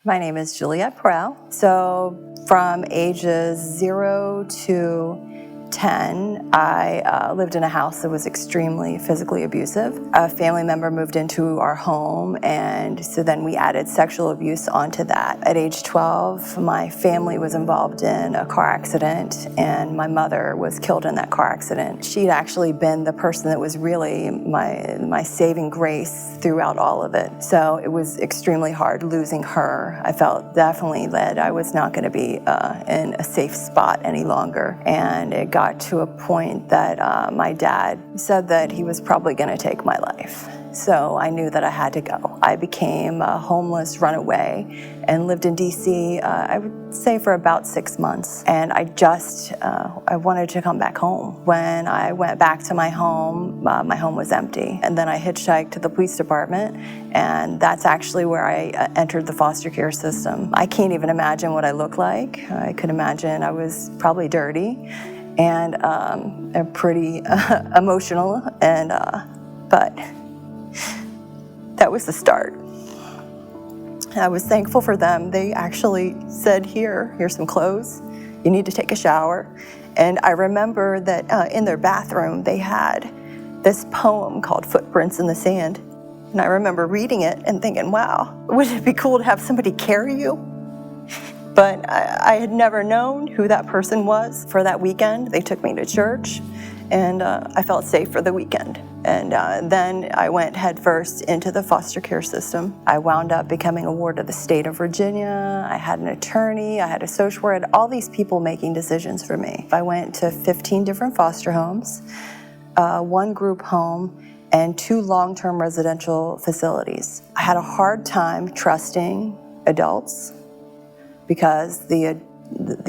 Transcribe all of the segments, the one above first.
My name is Juliet. So from ages 0 to 10, I lived in a house that was extremely physically abusive. A family member moved into our home, and so then we added sexual abuse onto that. At age 12, my family was involved in a car accident, and my mother was killed in that car accident. She'd actually been the person that was really my saving grace throughout all of it. So it was extremely hard losing her. I felt definitely that I was not going to be in a safe spot any longer, and it got to a point that my dad said that he was probably going to take my life. So I knew that I had to go. I became a homeless runaway and lived in DC, I would say for about 6 months. And I wanted to come back home. When I went back to my home was empty. And then I hitchhiked to the police department, and that's actually where I entered the foster care system. I can't even imagine what I looked like. I could imagine I was probably dirty and pretty emotional, but that was the start. I was thankful for them. They actually said, here's some clothes. You need to take a shower. And I remember that in their bathroom, they had this poem called Footprints in the Sand. And I remember reading it and thinking, wow, wouldn't it be cool to have somebody carry you? But I had never known who that person was. For that weekend, they took me to church, and I felt safe for the weekend. And then I went headfirst into the foster care system. I wound up becoming a ward of the state of Virginia. I had an attorney, I had a social worker, I had all these people making decisions for me. I went to 15 different foster homes, 1 group home, and 2 long-term residential facilities. I had a hard time trusting adults because the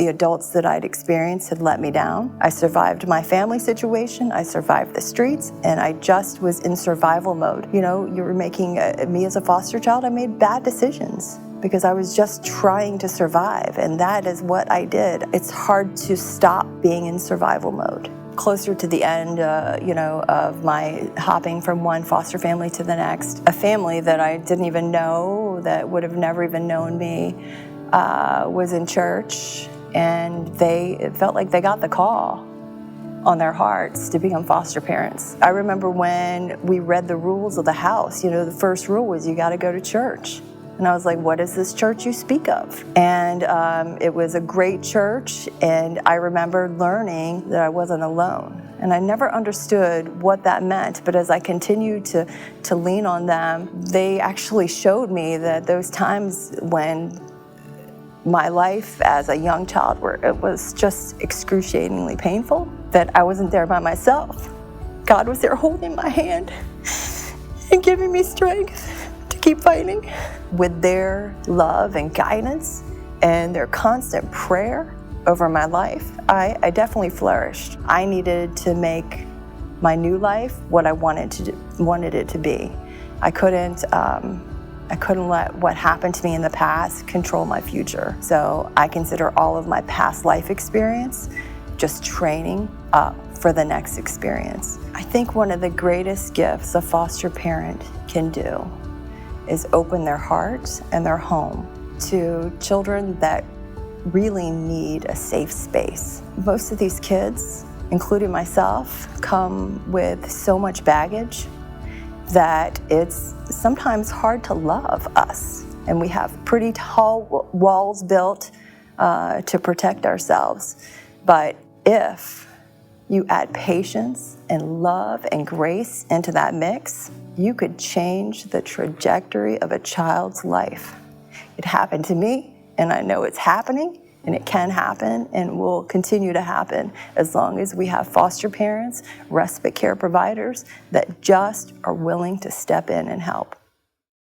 adults that I'd experienced had let me down. I survived my family situation, I survived the streets, and I just was in survival mode. You know, you were making, me as a foster child, I made bad decisions because I was just trying to survive, and that is what I did. It's hard to stop being in survival mode. Closer to the end, of my hopping from one foster family to the next, a family that I didn't even know, that would have never even known me, was in church, and it felt like they got the call on their hearts to become foster parents. I remember when we read the rules of the house, the first rule was you got to go to church. And I was like, what is this church you speak of? And it was a great church, and I remember learning that I wasn't alone. And I never understood what that meant, but as I continued to lean on them, they actually showed me that those times when my life as a young child it was just excruciatingly painful, that I wasn't there by myself. God was there holding my hand and giving me strength to keep fighting. With their love and guidance and their constant prayer over my life, I definitely flourished. I needed to make my new life what I wanted it to be. I couldn't let what happened to me in the past control my future. So I consider all of my past life experience just training up for the next experience. I think one of the greatest gifts a foster parent can do is open their heart and their home to children that really need a safe space. Most of these kids, including myself, come with so much baggage that it's sometimes hard to love us. And we have pretty tall walls built to protect ourselves. But if you add patience and love and grace into that mix, you could change the trajectory of a child's life. It happened to me, and I know it's happening, and it can happen and will continue to happen as long as we have foster parents, respite care providers that just are willing to step in and help.